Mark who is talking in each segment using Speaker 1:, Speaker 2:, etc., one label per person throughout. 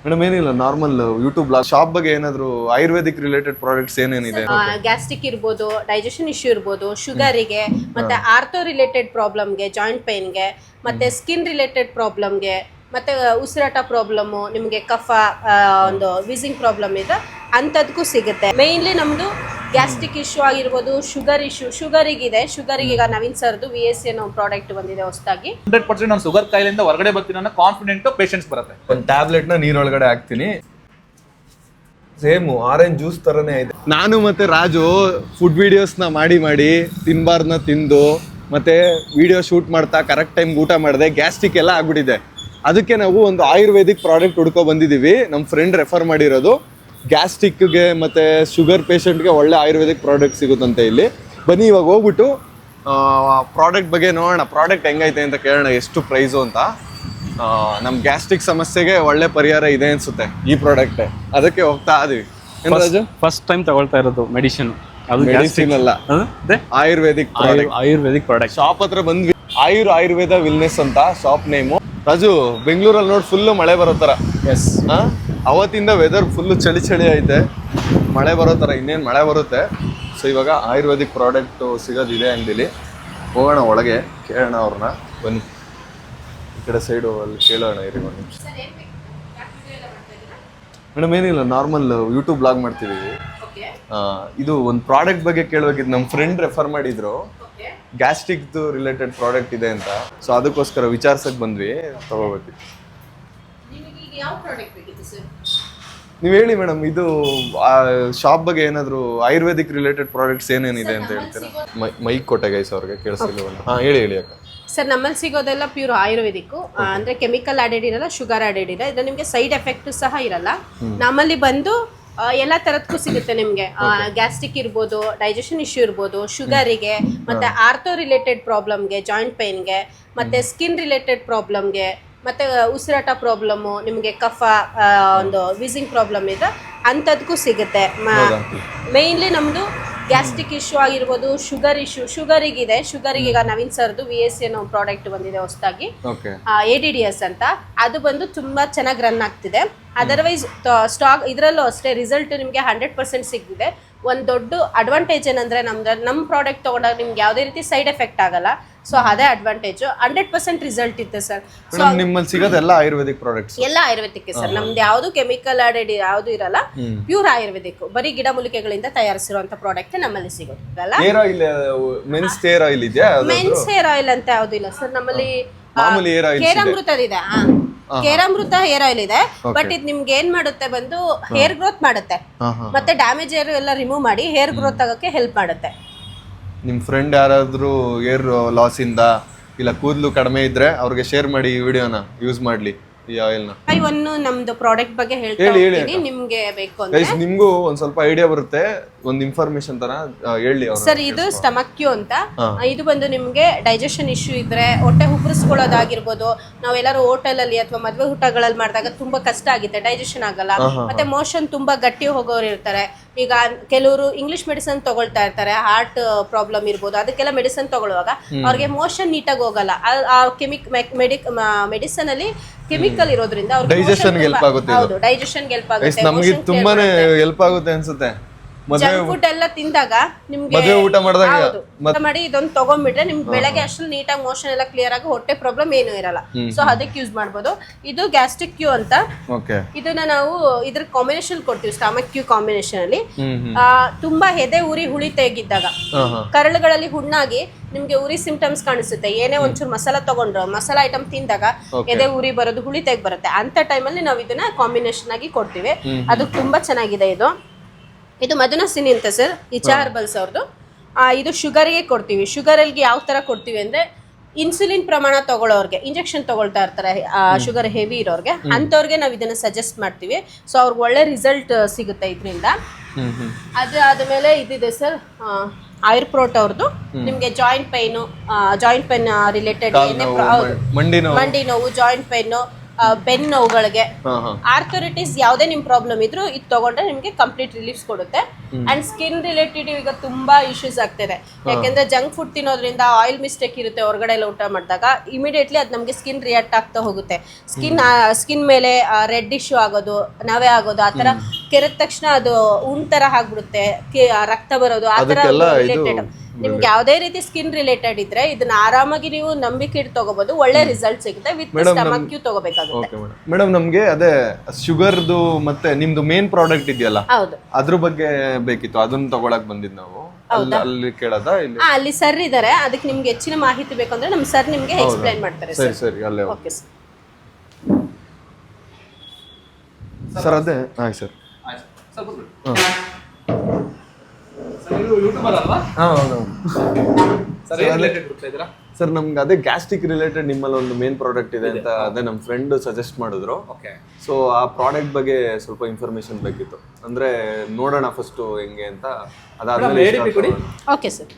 Speaker 1: Madam ಏನಿಲ್ಲ, normal YouTube blog shop ಬಗ್ಗೆ ಏನಾದ್ರು ಆಯುರ್ವೇದಿಕ್ ರಿಲೇಟೆಡ್ ಪ್ರಾಡಕ್ಟ್ಸ್ ಏನೇನಿದೆ?
Speaker 2: ಗ್ಯಾಸ್ಟ್ರಿಕ್ ಇರ್ಬೋದು, ಡೈಜೆಷನ್ ಇಶ್ಯೂ ಇರ್ಬೋದು, ಶುಗರಿಗೆ, ಮತ್ತೆ ಆರ್ಥೋ ರಿಲೇಟೆಡ್ ಪ್ರಾಬ್ಲಮ್ಗೆ, ಜಾಯಿಂಟ್ ಪೇನ್ಗೆ, ಮತ್ತೆ ಸ್ಕಿನ್ ರಿಲೇಟೆಡ್ ಪ್ರಾಬ್ಲಮ್ಗೆ, ಮತ್ತೆ ಉಸಿರಾಟ ಪ್ರಾಬ್ಲಮ್ಮು, ನಿಮಗೆ ಕಫ, ಒಂದು ವೀಸಿಂಗ್ ಪ್ರಾಬ್ಲಮ್ ಇದೆ ಅಂಥದ್ಗೂ ಸಿಗುತ್ತೆ. ಮೇಯ್ನ್ಲಿ ನಮ್ಮದು ಗ್ಯಾಸ್ಟ್ರಿಕ್ ಇಶ್ಯೂ ಆಗಿರ್ಬೋದು, ಶುಗರ್ ಇಶ್ಯೂ, ಶುಗರಿಗಿದೆ, ಶುಗರಿಗೆ ಈಗ ನವೀನ್ ಸರ್ದು VSC ಅನ್ನೋ ಪ್ರಾಡಕ್ಟ್ ಬಂದಿದೆ ಹೊಸದಾಗಿ.
Speaker 3: 100% ನಾನು ಶುಗರ್ ಕಾಯಿಲೆಯಿಂದ ಹೊರಗಡೆ ಬರ್ತೀನಿ ಅನ್ನೋ ಕಾನ್ಫಿಡೆಂಟ್ ಪೇಷಂಟ್ಸ್ ಬರುತ್ತೆ.
Speaker 1: ಒಂದು ಟ್ಯಾಬ್ಲೆಟ್ ನ ನೀರೊಳಗಡೆ ಹಾಕ್ತೀನಿ, ಸೇಮ್ ಆರೆಂಜ್ ಜ್ಯೂಸ್ ತರನೇ ಇದೆ. ನಾನು ಮತ್ತೆ ರಾಜು ಫುಡ್ ವಿಡಿಯೋಸ್ನ ಮಾಡಿ ತಿನ್ಬಾರ್ದನ್ನ ತಿಂದು ಮತ್ತೆ ವಿಡಿಯೋ ಶೂಟ್ ಮಾಡ್ತಾ ಕರೆಕ್ಟ್ ಟೈಮ್ ಊಟ ಮಾಡಿದೆ, ಗ್ಯಾಸ್ಟ್ರಿಕ್ ಎಲ್ಲ ಆಗ್ಬಿಟ್ಟಿದೆ. ಅದಕ್ಕೆ ನಾವು ಒಂದು ಆಯುರ್ವೇದಿಕ್ ಪ್ರಾಡಕ್ಟ್ ಹುಡ್ಕೊ ಬಂದಿದ್ದೀವಿ. ನಮ್ಮ ಫ್ರೆಂಡ್ ರೆಫರ್ ಮಾಡಿರೋದು. ಗ್ಯಾಸ್ಟ್ರಿಕ್ಗೆ ಮತ್ತು ಶುಗರ್ ಪೇಷಂಟ್ಗೆ ಒಳ್ಳೆ ಆಯುರ್ವೇದಿಕ್ ಪ್ರಾಡಕ್ಟ್ ಸಿಗುತ್ತಂತೆ ಇಲ್ಲಿ. ಬನ್ನಿ ಇವಾಗ ಹೋಗ್ಬಿಟ್ಟು ಪ್ರಾಡಕ್ಟ್ ಬಗ್ಗೆ ನೋಡೋಣ, ಪ್ರಾಡಕ್ಟ್ ಹೆಂಗೈತೆ ಅಂತ ಕೇಳೋಣ, ಎಷ್ಟು ಪ್ರೈಸು ಅಂತ. ನಮ್ಮ ಗ್ಯಾಸ್ಟ್ರಿಕ್ ಸಮಸ್ಯೆಗೆ ಒಳ್ಳೆ ಪರಿಹಾರ ಇದೆ ಅನಿಸುತ್ತೆ ಈ ಪ್ರಾಡಕ್ಟೇ, ಅದಕ್ಕೆ ಹೋಗ್ತಾ ಇದೀವಿ.
Speaker 4: ಫಸ್ಟ್ ಟೈಮ್ ತಗೊಳ್ತಾ ಇರೋದು ಮೆಡಿಸಿನ್. ಅದು
Speaker 1: ಮೆಡಿಸಿನ್ ಅಲ್ಲ, ಆಯುರ್ವೇದಿಕ್
Speaker 4: ಪ್ರಾಡಕ್ಟ್.
Speaker 1: ಶಾಪ್ ಹತ್ರ ಬಂದ್ವಿ, ಆಯುರ್ವೇದ ವಿಲ್ನೆಸ್ ಅಂತ ಶಾಪ್ ನೇಮು. ರಾಜು, ಬೆಂಗಳೂರಲ್ಲಿ ನೋಡಿ ಫುಲ್ಲು ಮಳೆ ಬರೋ ಥರ.
Speaker 4: ಎಸ್,
Speaker 1: ಅವತ್ತಿಂದ ವೆದರ್ ಫುಲ್ಲು ಚಳಿ ಐತೆ, ಮಳೆ ಬರೋ ಥರ. ಇನ್ನೇನು ಮಳೆ ಬರುತ್ತೆ. ಸೊ ಇವಾಗ ಆಯುರ್ವೇದಿಕ್ ಪ್ರಾಡಕ್ಟು ಸಿಗೋದಿದೆ ಅಂಗಡಿಲಿ. ಹೋಗೋಣ ಒಳಗೆ, ಕೇಳೋಣ ಅವ್ರನ್ನ. ಬನ್ನಿ ಈ ಕಡೆ ಸೈಡು ಅಲ್ಲಿ ಕೇಳೋಣ. ಇರಿ ಒಂದು ನಿಮಿಷ. ಮೇಡಮ್ ಏನಿಲ್ಲ, ನಾರ್ಮಲ್ ಯೂಟ್ಯೂಬ್ ಬ್ಲಾಗ್ ಮಾಡ್ತಿದ್ದೀವಿ. ಇದು ಒಂದು ಪ್ರಾಡಕ್ಟ್ ಬಗ್ಗೆ ಕೇಳಬೇಕಿತ್ತು. ನಮ್ಮ ಫ್ರೆಂಡ್ ರೆಫರ್ ಮಾಡಿದ್ರು, ಗ್ಯಾಸ್ಟ್ರಿಕ್ದು ರಿಲೇಟೆಡ್ ಪ್ರಾಡಕ್ಟ್ ಇದೆ ಅಂತ. ಸೊ ಅದಕ್ಕೋಸ್ಕರ ವಿಚಾರಿಸಕ್ಕೆ ಬಂದ್ವಿ, ತಗೋಬೇಕು. ನೀವು ಹೇಳಿ ಮೇಡಮ್, ಇದು ಶಾಪ್ ಬಗ್ಗೆ ಏನಾದರೂ ಆಯುರ್ವೇದಿಕ್ ರಿಲೇಟೆಡ್ ಪ್ರಾಡಕ್ಟ್ಸ್ ಏನೇನಿದೆ ಅಂತ ಹೇಳ್ತೀರಾ? ಮೈಕ್ ಕೊಟ್ಟೆ ಗೈಸ್ ಅವ್ರಿಗೆ ಕೇಳಿಸ್ತಿಲ್ಲ. ಹೇಳಿ ಅಕ್ಕ.
Speaker 2: ಸರ್, ನಮ್ಮಲ್ಲಿ ಸಿಗೋದೆಲ್ಲ ಪ್ಯೂರ್ ಆಯುರ್ವೇದಿಕ್, ಅಂದ್ರೆ ಕೆಮಿಕಲ್ ಆಡೆಡ್ ಇರಲ್ಲ, ಶುಗರ್ ಆಡೆಡ್ ಇಲ್ಲ. ಇದು ನಿಮಗೆ ಸೈಡ್ ಎಫೆಕ್ಟ್ ಸಹ ಇರಲ್ಲ. ನಮ್ಮಲ್ಲಿ ಬಂದು ಎಲ್ಲ ತರದಕ್ಕೂ ಸಿಗುತ್ತೆ ನಿಮಗೆ. ಗ್ಯಾಸ್ಟ್ರಿಕ್ ಇರ್ಬೋದು, ಡೈಜೆಷನ್ ಇಶ್ಯೂ ಇರ್ಬೋದು, ಶುಗರಿಗೆ, ಮತ್ತೆ ಆರ್ಥೋ ರಿಲೇಟೆಡ್ ಪ್ರಾಬ್ಲಮ್ಗೆ, ಜಾಯಿಂಟ್ ಪೇನ್ಗೆ, ಮತ್ತೆ ಸ್ಕಿನ್ ರಿಲೇಟೆಡ್ ಪ್ರಾಬ್ಲಮ್ಗೆ, ಮತ್ತೆ ಉಸಿರಾಟ ಪ್ರಾಬ್ಲಮ್ಮು, ನಿಮಗೆ ಕಫ, ಒಂದು ವೀಸಿಂಗ್ ಪ್ರಾಬ್ಲಮ್ ಇದೆ ಅಂಥದ್ಗೂ ಸಿಗುತ್ತೆ. ಮೇಯ್ನ್ಲಿ ನಮ್ಮದು ಗ್ಯಾಸ್ಟ್ರಿಕ್ ಇಶ್ಯೂ ಆಗಿರ್ಬೋದು, ಶುಗರ್ ಇಶ್ಯೂ, ಶುಗರಿಗಿದೆ, ಶುಗರಿಗೆ ಈಗ ನವೀನ್ ಸರ್ದು VSC ಅನ್ನೋ ಪ್ರಾಡಕ್ಟ್ ಬಂದಿದೆ ಹೊಸದಾಗಿ, ADDS ಅಂತ. ಅದು ಬಂದು ತುಂಬಾ ಚೆನ್ನಾಗಿ ರನ್ ಆಗ್ತಿದೆ. ಅದರ್ವೈಸ್ ಸ್ಟಾಕ್ ಇದರಲ್ಲೂ ಅಷ್ಟೇ ರಿಸಲ್ಟ್ ನಿಮಗೆ 100% ಸಿಗ್ತಿದೆ. ಒಂದು ದೊಡ್ಡ ಅಡ್ವಾಂಟೇಜ್ ಏನಂದ್ರೆ ನಮ್ಮ ಪ್ರಾಡಕ್ಟ್ ತಗೊಂಡಾಗ ನಿಮ್ಗೆ ಯಾವುದೇ ರೀತಿ ಸೈಡ್ ಎಫೆಕ್ಟ್ ಆಗಲ್ಲ. ಸೊ ಅದೇ ಅಡ್ವಾಂಟೇಜ್. 100% ರಿಸಲ್ಟ್ ಇರುತ್ತೆ ಸರ್. ಸೊ
Speaker 1: ನಿಮ್ಮಲ್ಲಿ ಸಿಗೋದೆಲ್ಲ ಆಯುರ್ವೇದಿಕ್ ಪ್ರಾಡಕ್ಟ್ಸ್?
Speaker 2: ಎಲ್ಲ ಆಯುರ್ವೇದಿಕ್ ಸರ್. ನಮ್ದು ಯಾವುದು ಕೆಮಿಕಲ್ ಆಡೆಡ್ ಯಾವುದು ಇರಲ್ಲ, ಪ್ಯೂರ್ ಆಯುರ್ವೇದಿಕ್, ಬರೀ ಗಿಡಮೂಲಿಕೆಗಳಿಂದ ತಯಾರಿಸಿರುವಂತ ಪ್ರಾಡಕ್ಟ್ ನಮ್ಮಲ್ಲಿ ಸಿಗೋದಲ್ಲ.
Speaker 1: Hair oil, men's hair oil ಇದೆಯಾ?
Speaker 2: ಮೆನ್ಸ್ ಹೇರ್ ಆಯಿಲ್ ಅಂತ ಯಾವುದು ಇಲ್ಲ ಸರ್ ನಮ್ಮಲ್ಲಿ.
Speaker 1: ಮಾಮೂಲಿ ಹೇರ್ ಆಯಿಲ್
Speaker 2: ಕೇರಾಮೃತದಿದೆ. ಕೇರಾಮೃತ ಹೇರ್ ಆಯಿಲ್ ಇದೆ. ಬಟ್ ಇದು ನಿಮ್ಗೆ ಏನ್ ಮಾಡುತ್ತೆ ಬಂದು ಹೇರ್ ಗ್ರೋತ್ ಮಾಡುತ್ತೆ, ಮತ್ತೆ ಡ್ಯಾಮೇಜ್ ಹೇರ್ ಎಲ್ಲ ರಿಮೂವ್ ಮಾಡಿ ಹೇರ್ ಗ್ರೋತ್ ಆಗೋಕೆ ಹೆಲ್ಪ್ ಮಾಡುತ್ತೆ.
Speaker 1: ನಿಮ್ಮ ಫ್ರೆಂಡ್ ಯಾರಾದ್ರೂ ಹೇರ್ ಲಾಸ್ ಇಂದ ಇಲ್ಲ ಕೂದಲು ಕಡಿಮೆ ಇದ್ರೆ ಅವ್ರಿಗೆ ಶೇರ್ ಮಾಡಿ ಈ ವಿಡಿಯೋನ, ಯೂಸ್ ಮಾಡ್ಲಿ ಈ ಆಯಿಲ್ ನ.
Speaker 2: ಒಂದು ನಮ್ದು ಪ್ರಾಡಕ್ಟ್ ಬಗ್ಗೆ ಹೇಳ್ತಾ ಇದ್ದೀನಿ, ನಿಮ್ಗೆ ಬೇಕು ಅಂದ್ರೆ
Speaker 1: ನಿಮ್ಗೂ ಒಂದ್ ಸ್ವಲ್ಪ ಐಡಿಯಾ ಬರುತ್ತೆ, ಒಂದ್ ಇನ್ಫಾರ್ಮೇಶನ್ ತರ ಹೇಳಿ.
Speaker 2: ಸರ್, ಇದು ಸ್ಟಮಕ್ ಕ್ಯೂ ಅಂತ. ಇದು ಬಂದು ನಿಮ್ಗೆ ಡೈಜೆಷನ್ ಇಶ್ಯೂ ಇದ್ರೆ, ಹೊಟ್ಟೆ ಉಬ್ಬರಿಸ್ಕೊಳ್ಳೋದಾಗಿರ್ಬೋದು, ನಾವೆಲ್ಲರೂ ಹೋಟೆಲ್ ಅಲ್ಲಿ ಅಥವಾ ಮದ್ವೆ ಊಟಗಳಲ್ಲಿ ಮಾಡಿದಾಗ ತುಂಬಾ ಕಷ್ಟ ಆಗುತ್ತೆ, ಡೈಜೆಷನ್ ಆಗಲ್ಲ, ಮತ್ತೆ ಮೋಷನ್ ತುಂಬಾ ಗಟ್ಟಿ ಹೋಗೋರು ಇರ್ತಾರೆ. ಈಗ ಕೆಲವರು ಇಂಗ್ಲಿಷ್ ಮೆಡಿಸಿನ್ ತಗೊಳ್ತಾ ಇರ್ತಾರೆ, ಹಾರ್ಟ್ ಪ್ರಾಬ್ಲಮ್ ಇರ್ಬೋದು, ಅದಕ್ಕೆಲ್ಲ ಮೆಡಿಸಿನ್ ತಗೊಳ್ಳುವಾಗ ಅವ್ರಿಗೆ ಮೋಷನ್ ನೀಟಾಗಿ ಹೋಗಲ್ಲ. ಮೆಡಿಸಿನ್ ಅಲ್ಲಿ ಕೆಮಿಕಲ್ ಇರೋದ್ರಿಂದ ಅವ್ರಿಗೆ
Speaker 1: ಡೈಜೆಷನ್ ಹೆಲ್ಪ್ ಆಗುತ್ತೆ.
Speaker 2: ಹೌದು, ಡೈಜೆಷನ್ ಹೆಲ್ಪ್ ಆಗುತ್ತೆ.
Speaker 1: ನಮಗೆ ತುಂಬಾನೇ ಹೆಲ್ಪ್ ಆಗುತ್ತೆ ಅನ್ಸುತ್ತೆ.
Speaker 2: ಜಂಕ್ ಫುಡ್ ಎಲ್ಲ ತಿಂದಾಗ ನಿಮ್ಗೆ
Speaker 1: ಮದುವೆ ಊಟ
Speaker 2: ಮಾಡಿ ಇದೊಂದು ತಗೊಂಡ್ಬಿಟ್ರೆ ನಿಮ್ಗೆ ಬೆಳಗ್ಗೆ ಅಷ್ಟು ನೀಟಾಗಿ ಮೋಷನ್ ಎಲ್ಲ ಕ್ಲಿಯರ್ ಆಗಿ ಹೊಟ್ಟೆ ಪ್ರಾಬ್ಲಮ್ ಏನು ಇರಲ್ಲ. ಸೊ ಅದಕ್ಕೆ ಯೂಸ್ ಮಾಡ್ಬೋದು. ಇದು ಗ್ಯಾಸ್ಟ್ರಿಕ್ ಕ್ಯೂ ಅಂತ. ಇದನ್ನ ನಾವು ಇದ್ರ ಕಾಂಬಿನೇಷನ್ ಕೊಡ್ತೀವಿ, ಸ್ಟಮಕ್ ಕ್ಯೂ ಕಾಂಬಿನೇಷನ್ ಅಲ್ಲಿ. ತುಂಬಾ ಎದೆ ಉರಿ ಹುಳಿ ತೆಗಿದ್ದಾಗ, ಕರಳುಗಳಲ್ಲಿ ಹುಣ್ಣಾಗಿ ನಿಮ್ಗೆ ಉರಿ ಸಿಂಪ್ಟಮ್ಸ್ ಕಾಣಿಸುತ್ತೆ, ಏನೇ ಒಂಚೂರು ಮಸಾಲಾ ತಗೊಂಡ್ರು, ಮಸಾಲಾ ಐಟಮ್ ತಿಂದಾಗ ಎದೆ ಉರಿ ಬರೋದು, ಹುಳಿ ತೆಗ್ ಬರುತ್ತೆ, ಅಂತ ಟೈಮಲ್ಲಿ ನಾವು ಇದನ್ನ ಕಾಂಬಿನೇಷನ್ ಆಗಿ ಕೊಡ್ತೀವಿ. ಅದು ತುಂಬಾ ಚೆನ್ನಾಗಿದೆ. ಇದು ಮಧುನಸಿನಿ ಅಂತ ಸರ್, ಇಚಾ ಹರ್ಬಲ್ಸ್ ಅವ್ರದ್ದು. ಇದು ಶುಗರ್ಗೆ ಕೊಡ್ತೀವಿ. ಶುಗರ್ಗೆ ಯಾವ ತರ ಕೊಡ್ತೀವಿ ಅಂದ್ರೆ, ಇನ್ಸುಲಿನ್ ಪ್ರಮಾಣ ತಗೊಳ್ಳೋರ್ಗೆ, ಇಂಜೆಕ್ಷನ್ ತಗೊಳ್ತಾ ಇರ್ತಾರೆ ಶುಗರ್ ಹೆವಿ ಇರೋರ್ಗೆ, ಅಂಥವ್ರಿಗೆ ನಾವು ಇದನ್ನ ಸಜೆಸ್ಟ್ ಮಾಡ್ತೀವಿ. ಸೊ ಅವ್ರಿಗೆ ಒಳ್ಳೆ ರಿಸಲ್ಟ್ ಸಿಗುತ್ತೆ ಇದರಿಂದ. ಅದು ಆದ್ಮೇಲೆ ಇದಿದೆ ಸರ್, ಆಯುರ್ಪ್ರೋಟ್ ಅವ್ರದ್ದು. ನಿಮ್ಗೆ ಜಾಯಿಂಟ್ ಪೈನ್ ರಿಲೇಟೆಡ್, ಮಂಡಿ ನೋವು, ಜಾಯಿಂಟ್ ಪೈನ್, ಬೆನ್ನು ನೋವುಗಳಿಗೆ,
Speaker 1: ಹಾ ಹಾ
Speaker 2: ಆರ್ಥೋರಿಟಿಸ್ ಯಾವುದೇ ನಿಮ್ ಪ್ರಾಬ್ಲಮ್ ಇದ್ರು ಇದು ತಗೊಂಡ್ರೆ ನಿಮ್ಗೆ ಕಂಪ್ಲೀಟ್ ರಿಲೀಫ್ಸ್ ಕೊಡುತ್ತೆ. ಅಂಡ್ ಸ್ಕಿನ್ ರಿಲೇಟೆಡ್ ಈಗ ತುಂಬಾ ಇಶ್ಯೂಸ್ ಆಗ್ತಿದೆ, ಯಾಕೆಂದ್ರೆ ಜಂಕ್ ಫುಡ್ ತಿನ್ನೋದ್ರಿಂದ ಆಯಿಲ್ ಮಿಸ್ಟೇಕ್ ಇರುತ್ತೆ ಹೊರಗಡೆ ಎಲ್ಲ ಊಟ ಮಾಡಿದಾಗ, ಇಮಿಡಿಯೇಟ್ಲಿ ಅದು ನಮಗೆ ಸ್ಕಿನ್ ರಿಯಾಕ್ಟ್ ಆಗ್ತಾ ಹೋಗುತ್ತೆ. ಸ್ಕಿನ್ ಮೇಲೆ ರೆಡ್ ಇಶ್ಯೂ ಆಗೋದು, ನವೆ ಆಗೋದು, ಆ ತರ ಕೆರೆದ ತಕ್ಷಣ ಅದು ಉಣ್ ತರ ಆಗ್ಬಿಡುತ್ತೆ, ರಕ್ತ ಬರೋದು, ಆ ತರ ರಿಲೇಟೆಡ್. ನಿಮ್ಗೆ ಯಾವುದೇ ರೀತಿ ಸ್ಕಿನ್ ರಿಲೇಟೆಡ್ ಇದ್ರೆ ಇದನ್ನ ಆರಾಮಾಗಿ ನೀವು ನಂಬಿಕೆ ಇಟ್ಟು ತಗೋಬಹುದು, ಒಳ್ಳೆ ರಿಸಲ್ಟ್ ಸಿಗುತ್ತೆ. ವಿತ್ ಸ್ಟಮಕ್ ಕ್ಯೂ ತಗೋಬೇಕಾಗುತ್ತೆ.
Speaker 1: ಮೇಡಮ್ ನಮ್ಗೆ ಅದೇ ಶುಗರ್ದು ಮತ್ತೆ ನಿಮ್ದು ಮೇನ್ ಪ್ರಾಡಕ್ಟ್ ಇದೆಯಲ್ಲ
Speaker 2: ಹೌದು,
Speaker 1: ಅದ್ರ ಬಗ್ಗೆ ಬೇಕಿತ್ತು, ಅದನ್ನ ತಗೊಳಕ್ ಬಂದಿದ್ ನಾವು. ಅಲ್ಲಿ ಕೇಳದ ಇಲ್ಲಿ
Speaker 2: ಅಲ್ಲಿ ಸರ್ ಇದಾರೆ, ಅದಕ್ಕೆ ನಿಮ್ಗೆ ಹೆಚ್ಚಿನ ಮಾಹಿತಿ ಬೇಕಂದ್ರೆ ನಮ್ ಸರ್ ನಿಮ್ಗೆ ಎಕ್ಸ್ಪ್ಲೈನ್ ಮಾಡ್ತಾರೆ.
Speaker 1: ಸರಿ ಸರಿ ಅಲ್ಲೇ
Speaker 2: ಓಕೆ
Speaker 1: ಸರ್. ಅದೇ ಹಾಯ್ ಸರ್. ಸರ್ ನಮ್ಗೆ ಅದೇ ಗ್ಯಾಸ್ಟ್ರಿಕ್ ರಿಲೇಟೆಡ್ ನಿಮ್ಮಲ್ಲಿ ಒಂದು ಮೇನ್ ಪ್ರಾಡಕ್ಟ್ ಇದೆ ಅಂತ ಅದೇ ನಮ್ಮ ಫ್ರೆಂಡ್ ಸಜೆಸ್ಟ್ ಮಾಡಿದ್ರು. ಸೊ ಆ ಪ್ರಾಡಕ್ಟ್ ಬಗ್ಗೆ ಸ್ವಲ್ಪ ಇನ್ಫಾರ್ಮೇಶನ್ ಬೇಕಿತ್ತು, ಅಂದ್ರೆ ನೋಡೋಣ ಫಸ್ಟ್ ಹೆಂಗೆ ಅಂತ. ಅದಾದ್ಮೇಲೆ
Speaker 2: ಓಕೆ ಸರ್.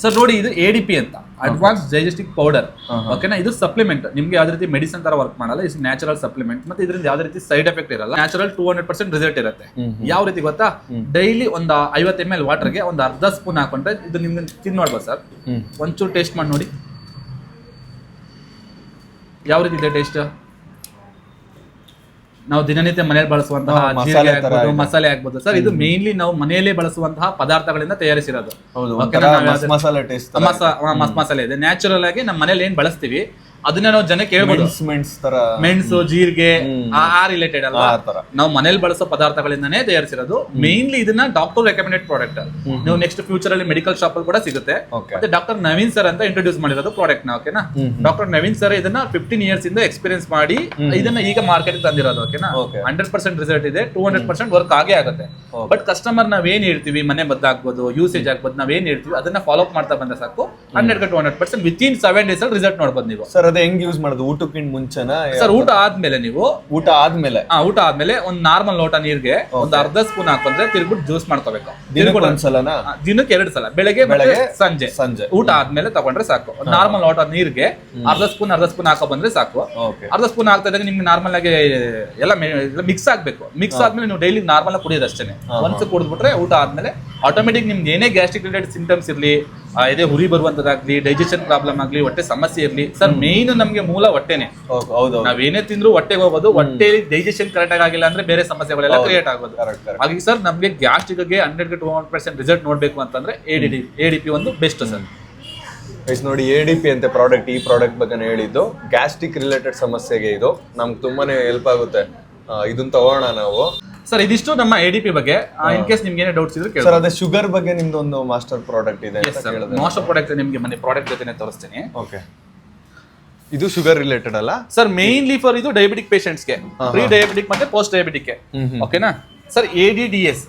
Speaker 3: ಸರ್ ನೋಡಿ, ಇದು ADP ಅಂತ, ಅಡ್ವಾನ್ಸ್ ಡೈಜೆಸ್ಟಿಕ್ ಪೌಡರ್. ಓಕೆನಾ, ಇದು ಸಪ್ಲಿಮೆಂಟ್. ನಿಮ್ಗೆ ಯಾವ್ದೇ ರೀತಿ ಮೆಡಿಸಿನ್ ತರ ವರ್ಕ್ ಮಾಡಲ್ಲ, ಇದು ನ್ಯಾಚುರಲ್ ಸಪ್ಲಿಮೆಂಟ್. ಮತ್ತೆ ಇದರಿಂದ ಯಾವ್ದೇ ರೀತಿ ಸೈಡ್ ಎಫೆಕ್ಟ್ ಇರಲ್ಲ, ನ್ಯಾಚುರಲ್ 200% ರಿಸಲ್ಟ್ ಇರುತ್ತೆ. ಯಾವ ರೀತಿ ಗೊತ್ತಾ, ಡೈಲಿ ಒಂದು 50 ml ವಾಟರ್ಗೆ ಒಂದು ಅರ್ಧ ಸ್ಪೂನ್ ಹಾಕೊಂಡ್ರೆ ಇದು ನಿಮ್ಗೆ ತಿಂದು ನೋಡ್ಬೋದು ಸರ್. ಒಂಚೂರು ಟೇಸ್ಟ್ ಮಾಡಿ ನೋಡಿ ಯಾವ ರೀತಿ ಇದೆ ಟೇಸ್ಟ್. ನಾವು ದಿನನಿತ್ಯ ಮನೆಯಲ್ಲಿ ಬಳಸುವಂತಹ ಜೀರಿಗೆ ಆಗ್ಬೋದು, ಮಸಾಲೆ ಆಗ್ಬೋದು ಸರ್, ಇದು ಮೇನ್ಲಿ ನಾವು ಮನೆಯಲ್ಲೇ ಬಳಸುವಂತಹ ಪದಾರ್ಥಗಳಿಂದ ತಯಾರಿಸಿರೋದು. ಮಸಾಲೆ ಇದೆ, ನ್ಯಾಚುರಲ್ ಆಗಿ ನಮ್ಮ ಮನೇಲಿ ಏನ್ ಬಳಸ್ತೀವಿ ಅದನ್ನ ನಾವು ಜನಕ್ಕೆ ಹೇಳ್ಬೋದು. ಮೆಣಸು, ಜೀರಿಗೆ ಆ ರಿಲೇಟೆಡ್ ಅಲ್ಲ, ನಾವು ಮನೇಲಿ ಬಳಸೋ ಪದಾರ್ಥಗಳಿಂದಾನೇ ತಯಾರಿಸಿರೋದು. ಮೇನ್ಲಿ ಇದನ್ನ ಡಾಕ್ಟರ್ ರೆಕಮೆಂಡೆಡ್ ಪ್ರಾಡಕ್ಟ್. ನೀವು ನೆಕ್ಸ್ಟ್ ಫ್ಯೂಚರ್ ಅಲ್ಲಿ ಮೆಡಿಕಲ್ ಶಾಪ್ ಅಲ್ಲಿ ಕೂಡ ಸಿಗುತ್ತೆ. ಮತ್ತೆ ಡಾಕ್ಟರ್ ನವೀನ್ ಸರ್ ಅಂತ ಇಂಟ್ರೊಡ್ಯೂಸ್ ಮಾಡಿರೋದು ಪ್ರಾಡಕ್ಟ್ ನ. ಓಕೆನಾ, ಡಾಕ್ಟರ್ ನವೀನ್ ಸರ್ ಇದನ್ನ 15 years ಇಂದ ಎಕ್ಸ್ಪೀರಿಯನ್ಸ್ ಮಾಡಿ ಇದನ್ನ ಈಗ ಮಾರ್ಕೆಟ್ ತಂದಿರೋದು. ಓಕೆನಾ, 100% ರಿಸಲ್ಟ್ ಇದೆ, 200% ವರ್ಕ್ ಆಗೇ ಆಗುತ್ತೆ. ಬಟ್ ಕಸ್ಟಮರ್ ನಾವೇನ್ ಹೇಳ್ತೀವಿ, ಮನೆ ಬದ್ದ ಆಗ್ಬೋದು, ಯೂಸೇಜ್ ಆಗ್ಬೋದು, ನಾವೇನ್ ಹೇಳ್ತೀವಿ ಅದನ್ನ ಫಾಲೋ ಅಪ್ ಮಾಡ್ತಾ ಬಂದ್ರೆ ಸಾಕು. 100% ವಿತಿನ್ 7 days ಅಲ್ಲಿ ರಿಸಲ್ಟ್ ನೋಡ್ಬೋದು ನೀವು.
Speaker 1: ಸರ್ ಹೆಂಗ್ ಯೂಸ್ ಮಾಡೋದು, ಊಟಕ್ಕಿಂತ ಮುಂಚೆನಾ
Speaker 3: ಸರ್? ಊಟ ಆದ್ಮೇಲೆ ನೀವು
Speaker 1: ಊಟ ಆದ್ಮೇಲೆ
Speaker 3: ಒಂದ್ ನಾರ್ಮಲ್ ಲೋಟ ನೀರ್ಗೆ ಒಂದ್ ಅರ್ಧ ಸ್ಪೂನ್ ಹಾಕೊಂಡ್ರೆ ತಿರ್ಬಿಟ್ಟು ಜ್ಯೂಸ್ ಮಾಡ್ಕೋಬೇಕು. ದಿನಕ್ಕೆ 2 ಸಲ, ಬೆಳಗ್ಗೆ ಸಂಜೆ ಊಟ ಆದ್ಮೇಲೆ ತಗೊಂಡ್ರೆ ಸಾಕು. ನಾರ್ಮಲ್ ಲೋಟ ನೀರ್ಗೆ ಅರ್ಧ ಸ್ಪೂನ್ ಹಾಕೋ ಬಂದ್ರೆ ಸಾಕು. ಅರ್ಧ ಸ್ಪೂನ್ ಆಗ್ತಾ ಇದ್ದಾಗ ನಿಮ್ಗೆ ನಾರ್ಮಲ್ ಆಗಿ ಎಲ್ಲ ಮಿಕ್ಸ್ ಆಗ್ಬೇಕು. ಮಿಕ್ಸ್ ಆದ್ಮೇಲೆ ನೀವು ಡೈಲಿ ನಾರ್ಮಲ್ ಕುಡಿಯೋದು ಅಷ್ಟೇ. ಒಂದ್ಸಲ ಕುಡಿದ್ಬಿಟ್ರೆ ಊಟ ಆದ್ಮೇಲೆ ಆಟೋಮೆಟಿಕ್ ನಿಮ್ಗೆ ಏನೇ ಗ್ಯಾಸ್ಟ್ರಿಕ್ ರಿಲೇಟೆಡ್ ಸಿಂಟಮ್ಸ್ ಇರ್ಲಿ, ಎದೆ ಹುರಿ ಬರುವಂತದಾಗ್ಲಿ, ಡೈಜೆಷನ್ ಪ್ರಾಬ್ಲಮ್ ಆಗ್ಲಿ, ಹೊಟ್ಟೆ ಸಮಸ್ಯೆ ಇರ್ಲಿ ಸರ್, ಮೇನ್ ನಮ್ಗೆ ಮೂಲ ಹೊಟ್ಟೆನೆ. ನಾವೇನೇ ತಿಂದ್ರು ಹೊಟ್ಟೆಗೆ ಹೋಗೋದು, ಹೊಟ್ಟೆಲಿ ಡೈಜೆಷನ್ ಕರೆಕ್ಟ್ ಆಗಿಲ್ಲ ಅಂದ್ರೆ ಬೇರೆ ಸಮಸ್ಯೆಗಳೆಲ್ಲ ಕ್ರಿಯೇಟ್ ಆಗೋದು. ಹಾಗಾಗಿ ಸರ್ ನಮ್ಗೆ ಗ್ಯಾಸ್ಟ್ರಿಕ್ಗೆ 100% ರಿಸಲ್ಟ್ ನೋಡ್ಬೇಕು ಅಂತಂದ್ರೆ ADP ಒಂದು ಬೆಸ್ಟ್ ಸರ್.
Speaker 1: ನೋಡಿ, ADP ಅಂತ ಪ್ರಾಡಕ್ಟ್, ಈ ಪ್ರಾಡಕ್ಟ್ ಬಗ್ಗೆ ಹೇಳಿದ್ದು ಗ್ಯಾಸ್ಟ್ರಿಕ್ ರಿಲೇಟೆಡ್ ಸಮಸ್ಯೆಗೆ ಇದು ನಮ್ಗೆ ತುಂಬಾನೇ ಹೆಲ್ಪ್ ಆಗುತ್ತೆ. ಇದನ್ನ ತಗೋಣ ನಾವು.
Speaker 3: ಸರ್ ಇದಿಷ್ಟು ನಮ್ಮ ADP ಬಗ್ಗೆ. ಇನ್ ಕೇಸ್ ನಿಮ್ಗೆ ಏನೇ ಡೌಟ್ಸ್ ಇದ್ರೆ ಕೇಳಿ
Speaker 1: ಸರ್. ಅದೇ ಶುಗರ್ ಬಗ್ಗೆ ನಿಮ್ದು ಒಂದು ಮಾಸ್ಟರ್ ಪ್ರಾಡಕ್ಟ್ ಇದೆ ಅಂತ ಹೇಳಿದ್ರೆ,
Speaker 3: ಮಾಸ್ಟರ್ ಪ್ರಾಡಕ್ಟ್ ನಿಮ್ಗೆ ಮನೆ ಪ್ರಾಡಕ್ಟ್ ಜೊತೆನೆ ತೋರಿಸ್ತೀನಿ.
Speaker 1: ಓಕೆ, ಇದು ಶುಗರ್ ರಿಲೇಟೆಡ್ ಅಲ್ಲ
Speaker 3: ಸರ್? ಮೇನ್ಲಿ ಫಾರ್ ಇದು ಡಯಾಬಿಟಿಕ್ ಪೇಷಂಟ್ಸ್ಗೆ, ಪ್ರೀ ಡಯಾಬಿಟಿಕ್ ಮತ್ತೆ ಪೋಸ್ಟ್ ಡಯಾಬಿಟಿಕ್. ಓಕೆನಾ ಸರ್? ADDS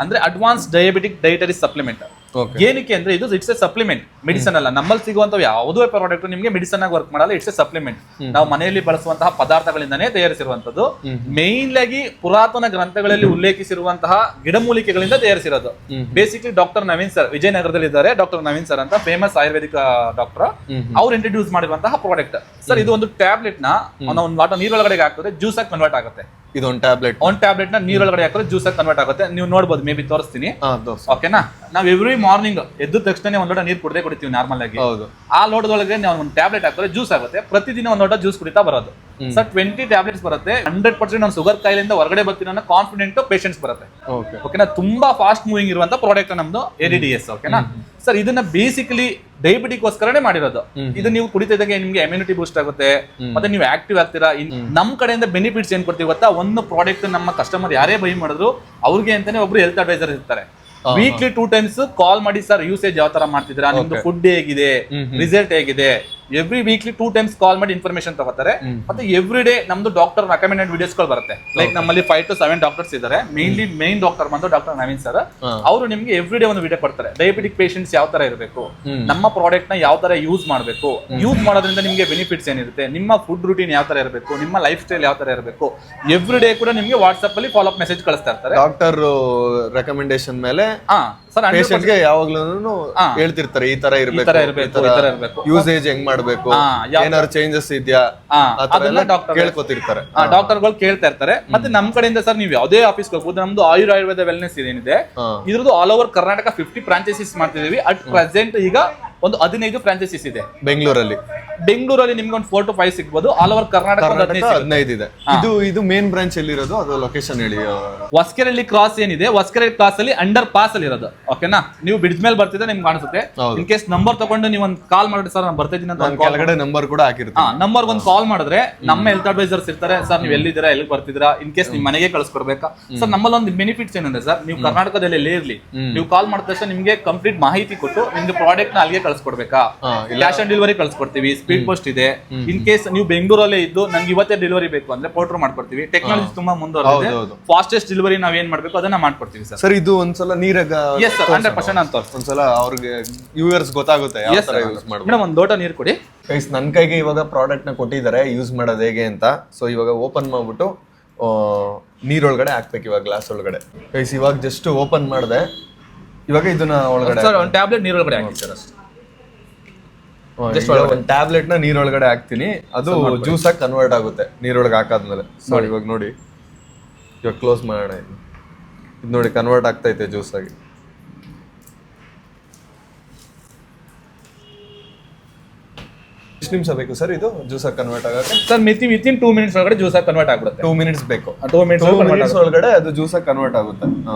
Speaker 3: ಅಂದ್ರೆ ಅಡ್ವಾನ್ಸ್ ಡಯಾಬಿಟಿಕ್ ಡೈಟರಿ ಸಪ್ಲಿಮೆಂಟ್. ಏನಕ್ಕೆ ಅಂದ್ರೆ ಇದು ಇಟ್ಸ್ ಎ ಸಪ್ಲಿಮೆಂಟ್, ಮೆಡಿಸನ್ ಅಲ್ಲ. ನಮ್ಮಲ್ಲಿ ಸಿಗುವಂತ ಯಾವುದೇ ಪ್ರಾಡಕ್ಟ್ ನಿಮ್ಗೆ ಮೆಡಿಸನ್ ಆಗಿ ವರ್ಕ್ ಮಾಡಲ್ಲ, ಇಟ್ಸ್ ಎ ಸಪ್ಲಿಮೆಂಟ್. ನಾವು ಮನೆಯಲ್ಲಿ ಬಳಸುವಂತಹ ಪದಾರ್ಥಗಳಿಂದಾನೇ ತಯಾರಿಸಿರುವಂತದ್ದು. ಮೇನ್ ಆಗಿ ಪುರಾತನ ಗ್ರಂಥಗಳಲ್ಲಿ ಉಲ್ಲೇಖಿಸಿರುವಂತಹ ಗಿಡಮೂಲಿಕೆಗಳಿಂದ ತಯಾರಿಸಿರೋದು. ಬೇಸಿಕ್ಲಿ ಡಾಕ್ಟರ್ ನವೀನ್ ಸರ್ ವಿಜಯನಗರದಲ್ಲಿ ಇದ್ದಾರೆ. ಡಾಕ್ಟರ್ ನವೀನ್ ಸರ್ ಅಂತ ಫೇಮಸ್ ಆಯುರ್ವೇದಿಕ್ ಡಾಕ್ಟರ್, ಅವ್ರು ಇಂಟ್ರೊಡ್ಯೂಸ್ ಮಾಡಿರುವಂತಹ ಪ್ರಾಡಕ್ಟ್ ಸರ್. ಇದು ಒಂದು ಟ್ಯಾಬ್ಲೆಟ್ ನ ಒಂದು ವಾಟರ್ ನೀರೊಳಗಡೆ ಹಾಕಿದ್ರೆ ಜ್ಯೂಸ್ ಆಗಿ ಕನ್ವರ್ಟ್ ಆಗುತ್ತೆ.
Speaker 1: ಇದೊಂದು ಟ್ಯಾಬ್ಲೆಟ್ ನ
Speaker 3: ನೀರೊಳಗಡೆ ಹಾಕಿದ್ರೆ ಜ್ಯೂಸ್ ಆಗಿ ಕನ್ವರ್ಟ್ ಆಗುತ್ತೆ. ನೀವು ನೋಡಬಹುದು, ಮೇ ಬಿ ತೋರಿಸ್ತೀನಿ. ಓಕೆನಾ? ನಾವು ಎವ್ರಿ ಮಾರ್ನಿಂಗ್ ಎದ್ದ ತಕ್ಷಣ ಒಂದ್ ಲೋಟ ನೀರು ಕುಡಿತೀವಿ ನಾರ್ಮಲ್ ಆಗಿ. ಆ ಲೋಟದೊಳಗೆ ನಾವು ಒಂದು ಟ್ಯಾಬ್ಲೆಟ್ ಹಾಕಿದ್ರೆ ಜ್ಯೂಸ್ ಆಗುತ್ತೆ. ಪ್ರತಿದಿನ ಒಂದ್ ಲೋಟ ಜ್ಯೂಸ್ ಕುಡಿತಾ ಬರೋದು ಸರ್. 20 ಟ್ಯಾಬ್ಲೆಟ್ಸ್ ಬರುತ್ತೆ. 100% ನಾವು ಶುಗರ್ ಕಾಯಿಲೆಯಿಂದ ಹೊರಗಡೆ ಬರ್ತೀನಿ ಅನ್ನೋ ಕಾನ್ಫಿಡೆಂಟ್ ಪೇಷಂಟ್ಸ್ ಬರುತ್ತೆ. ಓಕೆನಾ? ತುಂಬಾ ಫಾಸ್ಟ್ ಮೂವಿಂಗ್ ಇರುವಂತ ಪ್ರಾಡಕ್ಟ್ ನಮ್ದು ADDS. ಓಕೆನಾ ಸರ್? ಇದನ್ನ ಬೇಸಿಕಲಿ ಡಯಾಬಿಟಿಕ್ ಗೋಸ್ಕರನೇ ಮಾಡಿರೋದು. ಇದು ನೀವು ಕುಡಿತಿದ್ದಂಗೆ ನಿಮ್ಗೆ ಇಮ್ಯುನಿಟಿ ಬೂಸ್ಟ್ ಆಗುತ್ತೆ, ಮತ್ತೆ ನೀವು ಆಕ್ಟಿವ್ ಆಗ್ತೀರಾ. ನಮ್ ಕಡೆಯಿಂದ ಬೆನಿಫಿಟ್ಸ್ ಏನ್ ಕೊಡ್ತೀವಿ ಗೊತ್ತಾ? ಒಂದು ಪ್ರಾಡಕ್ಟ್ ನಮ್ಮ ಕಸ್ಟಮರ್ ಯಾರೇ ಬೈ ಮಾಡಿದ್ರು ಅವ್ರಿಗೆ ಅಂತಾನೆ ಒಬ್ರು ಹೆಲ್ತ್ ಅಡ್ವೈಸರ್ ಇರ್ತಾರೆ. ವೀಕ್ಲಿ 2 times ಕಾಲ್ ಮಾಡಿ, ಸರ್ ಯೂಸೇಜ್ ಯಾವ ತರ ಮಾಡ್ತಿದ್ದೀರಾ, ನಿಮ್ದು ಫುಡ್ ಹೇಗಿದೆ, ರಿಸಲ್ಟ್ ಹೇಗಿದೆ. ಎವ್ರಿ ವೀಕ್ಲಿ 2 times ಕಾಲ್ ಮಾಡಿ ಇನ್ಫಾರ್ಮೇಶನ್ ತಗೋತಾರೆ. ಮತ್ತೆ ಎವ್ರಿ ಡೇ ನಮ್ದು ಡಾಕ್ಟರ್ ರೆಕಮೆಂಡೆಡ್ ವಿಡಿಯೋಸ್ ಗಳು ಬರುತ್ತೆ. ಲೈಕ್ ನಮ್ಮಲ್ಲಿ 5 to 7 ಡಾಕ್ಟರ್ಸ್ ಇದ್ದಾರೆ. ಮೇನ್ ಡಾಕ್ಟರ್ ಬಂದು ಡಾಕ್ಟರ್ ನವೀನ್ ಸರ್. ಅವರು ನಿಮ್ಗೆ ಎವ್ರಿ ಡೇ ಒಂದು ವಿಡಿಯೋ ಕೊಡ್ತಾರೆ. ಡಯಾಬಿಟಿಕ್ ಪೇಷಂಟ್ಸ್ ಯಾವ ತರ ಇರಬೇಕು, ನಮ್ಮ ಪ್ರಾಡಕ್ಟ್ ನ ಯಾವ ತರ ಯೂಸ್ ಮಾಡಬೇಕು, ಯೂಸ್ ಮಾಡೋದ್ರಿಂದ ನಿಮ್ಗೆ ಬೆನಿಫಿಟ್ಸ್ ಏನಿರುತ್ತೆ, ನಿಮ್ಮ ಫುಡ್ ರೂಟೀನ್ ಯಾವ ತರ ಇರಬೇಕು, ನಿಮ್ಮ ಲೈಫ್ ಸ್ಟೈಲ್ ಯಾವ ತರ ಇರಬೇಕು, ಎವ್ರಿ ಡೇ ಕೂಡ ನಿಮ್ಗೆ ವಾಟ್ಸ್ಆಪ್ ಅಲ್ಲಿ ಫಾಲೋ ಅಪ್ ಮೆಸೇಜ್ ಕಳಿಸ್ತಾ ಇರ್ತಾರೆ.
Speaker 1: ಡಾಕ್ಟರ್ ರೆಕಮೆಂಡೇಶನ್ ಮೇಲೆ
Speaker 3: ಸರ್
Speaker 1: ಪೇಷಂಟ್ಗೆ ಯಾವಾಗ್ಲೂ ಹೇಳ್ತಿರ್ತಾರೆ ಈ ತರ ಇರ್ಬೇಕು, ಯೂಸೇಜ್ ಹೆಂಗ್ ಮಾಡ್ಬೇಕು, ಏನಾದ್ರು ಚೇಂಜಸ್ ಇದೆಯಾ ಕೇಳ್ಕೊತಿರ್ತಾರೆ.
Speaker 3: ಡಾಕ್ಟರ್ಗಳು ಕೇಳ್ತಾ ಇರ್ತಾರೆ. ಮತ್ತೆ ನಮ್ ಕಡೆಯಿಂದ ಸರ್ ನೀವು ಯಾವುದೇ ಆಫೀಸ್ಗೆ ಹೋಗ್ಬೋದು. ನಮ್ದು ಆಯುರ್ವೇದ ವೆಲ್ನೆಸ್ ಏನಿದೆ ಇದ್ರದ್ದು ಆಲ್ ಓವರ್ ಕರ್ನಾಟಕ 50 ಫ್ರಾಂಚೈಸೀಸ್ ಮಾಡ್ತಿದೀವಿ. ಅಟ್ ಪ್ರೆಸೆಂಟ್ ಈಗ ಒಂದು 15 ಫ್ರಾಂಚೈಸೀಸ್ ಇದೆ ಬೆಂಗಳೂರಲ್ಲಿ ನಿಮ್ಗೆ ಒಂದು 4 to 5 ಸಿಗ್ಬೋದು. ಆಲ್ ಓವರ್ ಕರ್ನಾಟಕ
Speaker 1: 15 ಇದೆ. ಇದು ಮೇನ್ ಬ್ರಾಂಚ್ ಎಲ್ಲಿರೋದು, ಅದು ಲೊಕೇಶನ್ ಹೇಳಿ.
Speaker 3: ಹೊಸಕೆರೆಹಳ್ಳಿ ಕ್ರಾಸ್ ಏನಿದೆ, ಹೊಸಕೆರೆ ಕ್ರಾಸ್ ಅಲ್ಲಿ ಅಂಡರ್ ಪಾಸ್ ಅಲ್ಲಿ ಇರೋದು. ಓಕೆನಾ, ನೀವು ಬ್ರಿಡ್ಜ್ ಮೇಲೆ ಬರ್ತಿದ್ರೆ ನಿಮ್ಗೆ ಕಾಣಿಸುತ್ತೆ. ಇನ್ ಕೇಸ್ ನಂಬರ್ ತಗೊಂಡು ನೀವು ಒಂದು ಕಾಲ್ ಮಾಡಿ ಸರ್ ನಾನು ಬರ್ತಿದ್ದೀನಿ ಅಂತ
Speaker 1: ಕೆಳಗಡೆ ನಂಬರ್ ಕೂಡ ಹಾಕಿರ್ತೀನಿ.
Speaker 3: ನಂಬರ್ ಒಂದು ಕಾಲ್ ಮಾಡಿದ್ರೆ ನಮ್ಮ ಹೆಲ್ತ್ ಅಡ್ವೈಸರ್ಸ್ ಇರ್ತಾರೆ. ಸರ್ ನೀವು ಎಲ್ಲಿದ್ದೀರಾ, ಎಲ್ಲಿ ಬರ್ತಿದ್ದೀರಾ, ಇನ್ ಕೇಸ್ ನಿಮ್ ಮನೆಗೆ ಕಳ್ಸಿಕೊಡ್ಬೇಕಾ ಸರ್. ನಮ್ಮಲ್ಲಿ ಒಂದು ಬೆನಿಫಿಟ್ಸ್ ಏನಂದ್ರೆ ಸರ್, ನೀವು ಕರ್ನಾಟಕದಲ್ಲಿ ಎಲ್ಲೇ ಇರ್ಲಿ, ನೀವು ಕಾಲ್ ಮಾಡಿದ ತಕ್ಷಣ ನಿಮ್ಗೆ ಕಂಪ್ಲೀಟ್ ಮಾಹಿತಿ ಕೊಟ್ಟು ನಿಮ್ಗೆ ಪ್ರಾಡಕ್ಟ್ ನ ಅಲ್ಲಿಗೆ ಕಳ್ಸಿಕೊಡ್ಬೇಕಾ, ಕ್ಯಾಶ್ ಆನ್ ಡೆಲಿವರಿ ಕಳ್ಸಿಕೊಡ್ತೀವಿ. ಸ್ಪೀಡ್ ಪೋಸ್ಟ್ ಇದೆ. ಇನ್ ಕೇಸ್ ನೀವು ಬೆಂಗಳೂರಲ್ಲೇ ಇದ್ದು ನಂಗೆ ಇವತ್ತೇ ಡೆಲಿವರಿ ಬೇಕು ಅಂದ್ರೆ ಪೋರ್ಟರ್ ಮಾಡ್ಕೊಡ್ತೀವಿ. ಟೆಕ್ನಾಲಜಿ ತುಂಬಾ ಮುಂದುವರೆದಿದೆ. ಫಾಸ್ಟೆಸ್ಟ್ ಡೆಲಿವರಿ ನಾವ್ ಏನ್ ಮಾಡ್ಬೇಕು ಅದನ್ನ ಮಾಡ್ಕೊಡ್ತೀವಿ ಸರ್.
Speaker 1: ಸರ್ ಇದು ಒಂದ್ಸಲ ನೀರಾಗ
Speaker 3: 100% ಅಂತ
Speaker 1: ಒಂದ್ಸಲ ಅವ್ರಿಗೆ ಯೂವರ್ಸ್ ಗೊತ್ತಾಗುತ್ತೆ ಯಾವ ತರ ಯೂಸ್ ಮಾಡ್ಬೇಕು.
Speaker 3: ಮೇಡಮ್ ಒಂದು ಲೋಟ ನೀರು ಕೊಡಿ.
Speaker 1: ಗೈಸ್ ನನ್ನ ಕೈಗೆ ಇವಾಗ ಪ್ರಾಡಕ್ಟ್ ನ ಕೊಟ್ಟಿದ್ದಾರೆ ಯೂಸ್ ಮಾಡೋದು ಹೇಗೆ ಅಂತ. ಸೊ ಇವಾಗ ಓಪನ್ ಮಾಡ್ಬಿಟ್ಟು ನೀರೊಳಗಡೆ ಹಾಕ್ಬೇಕು ಇವಾಗ ಗ್ಲಾಸ್ ಒಳಗಡೆ. ಗೈಸ್ ಇವಾಗ ಜಸ್ಟ್ ಓಪನ್ ಮಾಡಿದೆ. ಇವಾಗ ಇದನ್ನ ಒಳಗಡೆ
Speaker 3: ಸರ್ ಒಂದು ಟ್ಯಾಬ್ಲೆಟ್ ನೀರೊಳಗಡೆ ಹಾಕಿ ಸರ್ ಅಷ್ಟೇ.
Speaker 1: ಒಂದು ಟ್ಯಾಬ್ಲೆಟ್ ನ ನೀರೊಳಗಡೆ ಹಾಕ್ತೀನಿ, ಅದು ಜ್ಯೂಸ್ ಆಗಿ ಕನ್ವರ್ಟ್ ಆಗುತ್ತೆ ನೀರೊಳಗೆ ಹಾಕಾದ್ಮೇಲೆ. ನೋಡಿ ಇವಾಗ ನೋಡಿ, ಇವಾಗ ಕ್ಲೋಸ್ ಮಾಡೋಣ. ಇದು ನೋಡಿ ಕನ್ವರ್ಟ್ ಆಗ್ತೈತೆ ಜ್ಯೂಸ್ ಆಗಿ. ಎಷ್ಟು ನಿಮಿಷ ಬೇಕು ಸರ್ ಇದು ಜ್ಯೂಸ್ ಆಗಿ ಕನ್ವರ್ಟ್ ಆಗುತ್ತೆ?
Speaker 3: ಸರ್ ವಿತಿನ್ 2 minutes ಒಳಗಡೆ ಜ್ಯೂಸ್ ಆಗಿ ಕನ್ವರ್ಟ್ ಆಗ್ಬಿಡುತ್ತೆ.
Speaker 1: 2 minutes ಬೇಕು.
Speaker 3: 2 minutes
Speaker 1: ಒಳಗಡೆ ಅದು ಜ್ಯೂಸ್ ಆಗಿ ಕನ್ವರ್ಟ್ ಆಗುತ್ತೆ.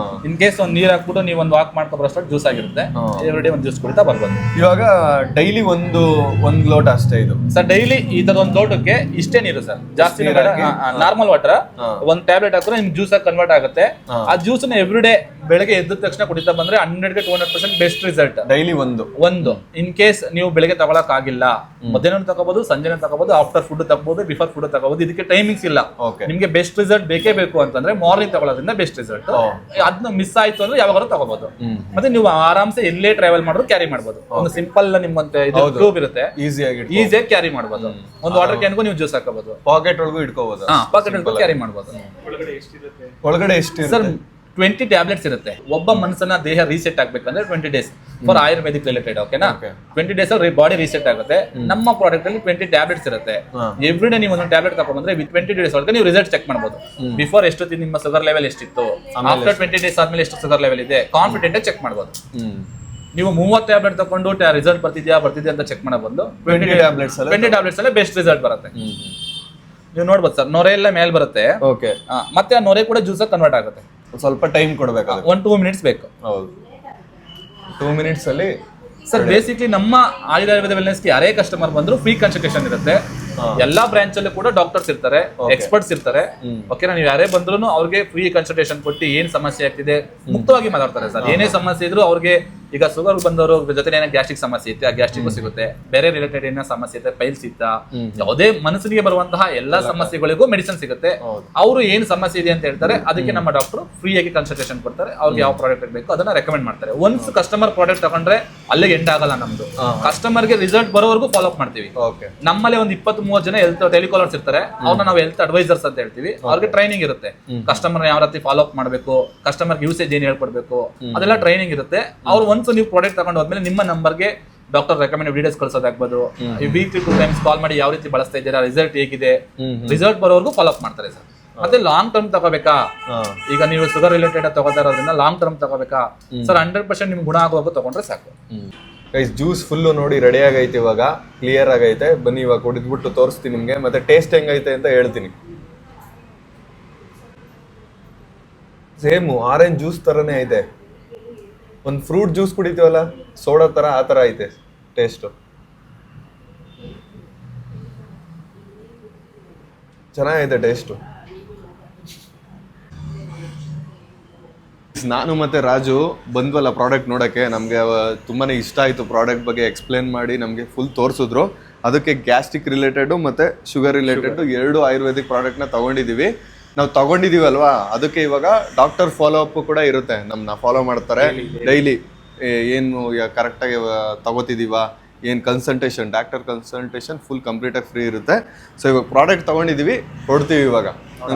Speaker 3: ಇನ್ ಕೇಸ್ ಒಂದು ನೀರ್ ಹಾಕ್ಬಿಟ್ಟು ನೀವು ಒಂದು ವಾಕ್ ಮಾಡ್ಕೊಬರಷ್ಟು ಜ್ಯೂಸ್ ಆಗಿರುತ್ತೆ. ಎವ್ರಿಡೇ ಒಂದು ಜ್ಯೂಸ್ ಕುಡಿತಾ ಬರ್ಬೋದು.
Speaker 1: ಇವಾಗ ಡೈಲಿ ಒಂದು ಲೋಟ ಅಷ್ಟೇ ಇದು
Speaker 3: ಸರ್. ಡೈಲಿ ಈ ತರ ಒಂದು ಲೋಟಕ್ಕೆ ಇಷ್ಟೇ ನೀರು ಸರ್, ಜಾಸ್ತಿ ನಾರ್ಮಲ್ ವಾಟರ್ ಒಂದು ಟ್ಯಾಬ್ಲೆಟ್ ಹಾಕಿದ್ರೆ ನಿಮ್ಗೆ ಜ್ಯೂಸ್ ಆಗಿ ಕನ್ವರ್ಟ್ ಆಗುತ್ತೆ. ಆ ಜ್ಯೂಸ್ ನ ಎವ್ರಿಡೇ ಬೆಳಗ್ಗೆ ಎದ್ದ ತಕ್ಷಣ ಕುಡಿತಾ ಬಂದ್ರೆ 100 to 200% ಬೆಸ್ಟ್ ರಿಸಲ್ಟ್.
Speaker 1: ಡೈಲಿ ಒಂದು
Speaker 3: ಇನ್ ಕೇಸ್ ನೀವು ಬೆಳಗ್ಗೆ ತಗೊಳಕ್ ಆಗಿಲ್ಲ, ಮಧ್ಯಾಹ್ನ ತಗೋಬಹುದು, ಸಂಜೆ ತಗೋಬಹುದು, ಆಫ್ಟರ್ ಫುಡ್ ತಗೋಬಹುದು, ಬಿಫೋರ್ ಫುಡ್ ತಗೋಬಹುದು. ಇದಕ್ಕೆ ಟೈಮಿಂಗ್ಸ್ ಇಲ್ಲ. ನಿಮ್ಗೆ ಬೆಸ್ಟ್ ರಿಸಲ್ಟ್ ಬೇಕೇ ಬೇಕು ಅಂತಂದ್ರೆ ಮಾರ್ನಿಂಗ್ ತಗೊಳ್ಳೋದ್ರಿಂದ ಬೆಸ್ಟ್ ರಿಸಲ್ಟ್. ಅದನ್ನ ಮಿಸ್ ಆಯ್ತು ಅಂದ್ರೆ ಯಾವಾಗಾದ್ರೂ ತಗೋಬಹುದು. ಮತ್ತೆ ನೀವು ಆರಾಮ್ಸೆ ಎಲ್ಲೇ ಟ್ರಾವೆಲ್ ಮಾಡಿದ್ರು ಕ್ಯಾರಿ ಮಾಡಬಹುದು. ಒಂದು ಸಿಂಪಲ್ ನಿಮ್ಗಂತ ಟ್ಯೂಬ್ ಇರುತ್ತೆ, ಈಸಿಯಾಗಿ ಕ್ಯಾರಿ ಮಾಡಬಹುದು. ಒಂದು ವಾಟರ್ ಕ್ಯಾನ್ಗೂ ನೀವು ಜ್ಯೂಸ್ ಹಾಕಬಹುದು,
Speaker 1: ಪಾಕೆಟ್ ಒಳಗೂ ಇಟ್ಕೋಬಹುದು.
Speaker 3: ಪಾಕೆಟ್ ಒಳಗೂ ಕ್ಯಾರಿ ಮಾಡಬಹುದು.
Speaker 1: ಒಳಗಡೆ ಎಷ್ಟು
Speaker 3: ಸರ್ 20 ಟ್ಯಾಬ್ಲೆಟ್ಸ್ ಇರುತ್ತೆ. ಒಬ್ಬ ಮನುಷ್ಯನ ದೇಹ ರೀಸೆಟ್ ಆಗ್ಬೇಕಂದ್ರೆ 20 days ಫಾರ್ ಆಯುರ್ವೇದಿಕ್ ರಿಲೇಟೆಡ್. ಓಕೆನಾ, 20 days ಬಾಡಿ ರೀಸೆಟ್ ಆಗುತ್ತೆ. ನಮ್ಮ ಪ್ರಾಡಕ್ಟ್ ಅಲ್ಲಿ 20 ಟ್ಯಾಬ್ಲೆಟ್ಸ್ ಇರುತ್ತೆ. ಎವ್ರಿ ಡೇ ನೀವು ಒಂದು ಟ್ಯಾಬ್ಲೆಟ್ ತಗೊಂಡ್ಬಂದ್ರೆ 20 days ಒಳಗೆ ನೀವು ರಿಸಲ್ಟ್ ಚೆಕ್ ಮಾಡಬಹುದು. ಬಿಫೋರ್ ಎಷ್ಟೊತ್ತಿ ನಿಮ್ಮ ಶುಗರ್ ಲೆವೆಲ್ ಎಷ್ಟಿತ್ತು, ಆಫ್ಟರ್ 20 days ಆದ್ಮೇಲೆ ಎಷ್ಟು ಶುಗರ್ ಲೆವೆಲ್ ಇದೆ, ಕಾನ್ಫಿಡೆಂಟ್ ಚೆಕ್ ಮಾಡಬಹುದು. ನೀವು 30 ಟ್ಯಾಬ್ಲೆಟ್ ತಗೊಂಡು ರಿಸಲ್ಟ್ ಬರ್ತಿದ್ಯಾ ಅಂತ ಚೆಕ್ ಮಾಡಬಹುದು. 20 ಟ್ಯಾಬ್ಲೆಟ್ಸ್ ಅಲ್ಲೇ ಬೆಸ್ಟ್ ರಿಸಲ್ಟ್ ಬರುತ್ತೆ. ನೀವು ನೋಡ್ಬೋದು ಸರ್, ನೊರೆ ಎಲ್ಲ ಮೇಲೆ ಬರುತ್ತೆ. ಮತ್ತೆ ಆ ನೊರೆ ಕೂಡ ಜ್ಯೂಸ್ ಕನ್ವರ್ಟ್ ಆಗುತ್ತೆ.
Speaker 1: ಸ್ವಲ್ಪ ಟೈಮ್ ಕೊಡ್ಬೇಕು,
Speaker 3: 1-2 minutes ಬೇಕು.
Speaker 1: ಹೌದು, 2 minutes ಅಲ್ಲಿ
Speaker 3: ಸರ್. ಬೇಸಿಕ್ಲಿ ನಮ್ಮ ಆಯುರ್ವೇದ ವೆಲ್ನೆಸ್ಗೆ ಯಾರೇ ಕಸ್ಟಮರ್ ಬಂದ್ರು ಫ್ರೀ ಕನ್ಸಲ್ಟೇಷನ್ ಇರುತ್ತೆ. ಎಲ್ಲಾ ಬ್ರಾಂಚ್ ಅಲ್ಲೂ ಕೂಡ ಡಾಕ್ಟರ್ಸ್ ಇರ್ತಾರೆ, ಎಕ್ಸ್ಪರ್ಟ್ಸ್ ಇರ್ತಾರೆ. ಓಕೆನಾ, ನೀವು ಯಾರೇ ಬಂದ್ರು ಅವ್ರಿಗೆ ಫ್ರೀ ಕನ್ಸಲ್ಟೇಷನ್ ಕೊಟ್ಟು ಏನ್ ಸಮಸ್ಯೆ ಆಗ್ತಿದೆ ಮುಕ್ತವಾಗಿ ಮಾತಾಡ್ತಾರೆ ಸರ್. ಏನೇ ಸಮಸ್ಯೆ ಇದ್ರು ಅವ್ರಿಗೆ, ಈಗ ಶುಗರ್ ಬಂದವರು ಜೊತೆ ಏನೋ ಗ್ಯಾಸ್ಟ್ರಿಕ್ ಸಮಸ್ಯೆ ಇತ್ತೆ, ಆ ಗ್ಯಾಸ್ಟ್ರಿಕ್ ಸಿಗುತ್ತೆ. ಬೇರೆ ರಿಲೇಟೆಡ್ ಏನೋ ಸಮಸ್ಯೆ ಇತ್ತೆ, ಪೈಲ್ಸ್ ಇತ್ತ, ಯಾವುದೇ ಮನಸ್ಸಿಗೆ ಬರುವಂತಹ ಎಲ್ಲಾ ಸಮಸ್ಯೆಗಳಿಗೂ ಮೆಡಿಸಿನ್ಸ್ ಸಿಗುತ್ತೆ. ಅವರು ಏನ್ ಸಮಸ್ಯೆ ಇದೆ ಅಂತ ಹೇಳ್ತಾರೆ, ಅದಕ್ಕೆ ನಮ್ಮ ಡಾಕ್ಟರ್ ಫ್ರೀ ಆಗಿ ಕನ್ಸಲ್ಟೇಷನ್ ಕೊಡ್ತಾರೆ. ಅವ್ರಿಗೆ ಯಾವ ಪ್ರಾಡಕ್ಟ್ ಬೇಕು ಅದನ್ನ ರೆಕಮೆಂಡ್ ಮಾಡ್ತಾರೆ. ಒನ್ಸ್ ಕಸ್ಟಮರ್ ಪ್ರಾಡಕ್ಟ್ ತಗೊಂಡ್ರೆ ಅಲ್ಲಿಗೆ ಎಂಡ್ ಆಗಲ್ಲ ನಮ್ದು. ಕಸ್ಟಮರ್ಗೆ ರಿಸಲ್ಟ್ ಬರೋವರೆಗೂ ಫಾಲೋ ಅಪ್ ಮಾಡ್ತೀವಿ. ನಮ್ಮಲ್ಲಿ ಒಂದು 20-30 ಜನ ಹೆಲ್ತ್ ಟೆಲಿಕಾಲರ್ಸ್ ಇರ್ತಾರೆ. ಅವ್ರನ್ನ ನಾವು ಹೆಲ್ತ್ ಅಡ್ವೈಸರ್ಸ್ ಅಂತ ಹೇಳ್ತೀವಿ. ಅವ್ರಿಗೆ ಟ್ರೈನಿಂಗ್ ಇರುತ್ತೆ. ಕಸ್ಟಮರ್ ಯಾವ ರೀತಿ ಫಾಲೋ ಅಪ್ ಮಾಡಬೇಕು, ಕಸ್ಟಮರ್ ಯೂಸೇಜ್ ಏನ್ ಹೇಳ್ಕೊಡ್ಬೇಕು, ಅದೆಲ್ಲ ಟ್ರೈನಿಂಗ್ ಇರುತ್ತೆ. ಅವ್ರು ಒನ್ಸ್ ನೀವು ಪ್ರಾಡಕ್ಟ್ ತಗೊಂಡು ಹೋದ್ಮೇಲೆ ನಿಮ್ಮ ನಂಬರ್ಗೆ ಡಾಕ್ಟರ್ ರೆಕಮೆಂಡ್ ವೀಡಿಯೋಸ್ ಕಳ್ಸೋದಾಗ್ಬೋದು. ವೀಕ್ಲಿ 2 times ಕಾಲ್ ಮಾಡಿ ಯಾವ ರೀತಿ ಬಳಸ್ತಾ ಇದ್ದೀರಾ, ರಿಸಲ್ಟ್ ಹೇಗಿದೆ, ರಿಸಲ್ಟ್ ಬರೋವರೆಗೂ ಫಾಲೋ ಅಪ್ ಮಾಡ್ತಾರೆ ಸರ್. ಮತ್ತೆ ಲಾಂಗ್ ಟರ್ಮ್ ತಗೋಬೇಕಾ, ಈಗ ನೀವು ಶುಗರ್ ರಿಲೇಟೆಡ್ ತಗೋತಾ ಇರೋದ್ರಿಂದ ಲಾಂಗ್ ಟರ್ಮ್ ತಗೋಬೇಕಾ ಸರ್, 100% ನಿಮ್ಗೆ ಗುಣ ಆಗುವಾಗ ತಗೊಂಡ್ರೆ ಸಾಕು.
Speaker 1: ಗೈಸ್ ಜ್ಯೂಸ್ ಫುಲ್ಲು ನೋಡಿ ರೆಡಿ ಆಗೈತೆ, ಇವಾಗ ಕ್ಲಿಯರ್ ಆಗೈತೆ. ಬನ್ನಿ ಇವಾಗ ಕುಡಿದ್ಬಿಟ್ಟು ತೋರಿಸ್ತೀನಿ ನಿಮಗೆ, ಮತ್ತೆ ಟೇಸ್ಟ್ ಹೆಂಗೈತೆ ಅಂತ ಹೇಳ್ತೀನಿ. ಸೇಮು ಆರೆಂಜ್ ಜ್ಯೂಸ್ ಥರನೇ ಐತೆ. ಒಂದು ಫ್ರೂಟ್ ಜ್ಯೂಸ್ ಕುಡಿತೀವಲ್ಲ ಸೋಡಾ ಥರ, ಆ ಥರ ಐತೆ ಟೇಸ್ಟು. ಚೆನ್ನಾಗೈತೆ ಟೇಸ್ಟು. ನಾನು ಮತ್ತು ರಾಜು ಬಂದ್ವಲ್ಲ ಪ್ರಾಡಕ್ಟ್ ನೋಡೋಕ್ಕೆ. ನಮಗೆ ತುಂಬಾ ಇಷ್ಟ ಆಯಿತು ಪ್ರಾಡಕ್ಟ್ ಬಗ್ಗೆ ಎಕ್ಸ್ಪ್ಲೇನ್ ಮಾಡಿ ನಮಗೆ ಫುಲ್ ತೋರಿಸಿದ್ರು. ಅದಕ್ಕೆ ಗ್ಯಾಸ್ಟ್ರಿಕ್ ರಿಲೇಟೆಡು ಮತ್ತು ಶುಗರ್ ರಿಲೇಟೆಡು 2 ಆಯುರ್ವೇದಿಕ್ ಪ್ರಾಡಕ್ಟ್ನ ತೊಗೊಂಡಿದ್ದೀವಿ. ನಾವು ತೊಗೊಂಡಿದ್ದೀವಲ್ವಾ, ಅದಕ್ಕೆ ಇವಾಗ ಡಾಕ್ಟರ್ ಫಾಲೋ ಅಪ್ ಕೂಡ ಇರುತ್ತೆ. ನಮ್ಮನ್ನ ಫಾಲೋ ಮಾಡ್ತಾರೆ ಡೈಲಿ. ಏನು ಕರೆಕ್ಟಾಗಿ ತಗೋತಿದ್ದೀವ, ಏನು ಕನ್ಸಲ್ಟೇಷನ್, ಡಾಕ್ಟರ್ ಕನ್ಸಲ್ಟೇಷನ್ ಫುಲ್ ಕಂಪ್ಲೀಟಾಗಿ ಫ್ರೀ ಇರುತ್ತೆ. ಸೊ ಇವಾಗ ಪ್ರಾಡಕ್ಟ್ ತೊಗೊಂಡಿದ್ದೀವಿ, ಕೊಡ್ತೀವಿ ಇವಾಗ.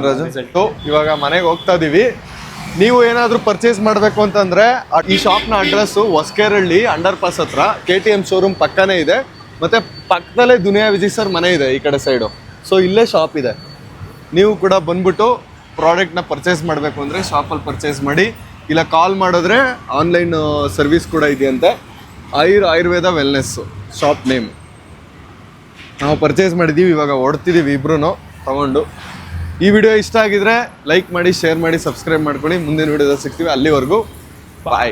Speaker 1: ರಾಜು, ಸೊ ಇವಾಗ ಮನೆಗೆ ಹೋಗ್ತಾ ಇದ್ದೀವಿ. ನೀವು ಏನಾದರೂ ಪರ್ಚೇಸ್ ಮಾಡಬೇಕು ಅಂತಂದರೆ ಈ ಶಾಪ್ನ ಅಡ್ರೆಸ್ಸು ಹೊಸಕೇರಳ್ಳಿ ಅಂಡರ್ ಪಾಸ್ ಹತ್ರ KTM ಶೋರೂಮ್ ಪಕ್ಕನೇ ಇದೆ. ಮತ್ತು ಪಕ್ಕದಲ್ಲೇ ದುನಿಯಾ ವಿಜಯ್ ಸರ್ ಮನೆ ಇದೆ ಈ ಕಡೆ ಸೈಡು. ಸೊ ಇಲ್ಲೇ ಶಾಪ್ ಇದೆ. ನೀವು ಕೂಡ ಬಂದ್ಬಿಟ್ಟು ಪ್ರಾಡಕ್ಟ್ನ ಪರ್ಚೇಸ್ ಮಾಡಬೇಕು ಅಂದರೆ ಶಾಪಲ್ಲಿ ಪರ್ಚೇಸ್ ಮಾಡಿ, ಇಲ್ಲ ಕಾಲ್ ಮಾಡಿದ್ರೆ ಆನ್ಲೈನ್ ಸರ್ವಿಸ್ ಕೂಡ ಇದೆಯಂತೆ. Ayurveda wellness shop name. ನಾವು ಪರ್ಚೇಸ್ ಮಾಡಿದ್ದೀವಿ, ಇವಾಗ ಹೊಡ್ತಿದ್ದೀವಿ ಇಬ್ರು ತಗೊಂಡು. ಈ ವಿಡಿಯೋ ಇಷ್ಟ ಆಗಿದ್ರೆ ಲೈಕ್ ಮಾಡಿ, ಶೇರ್ ಮಾಡಿ, ಸಬ್ಸ್ಕ್ರೈಬ್ ಮಾಡ್ಕೊಳ್ಳಿ. ಮುಂದಿನ ವಿಡಿಯೋದಲ್ಲಿ ಸಿಗ್ತೀವಿ. ಅಲ್ಲಿವರೆಗೂ ಬಾಯ್.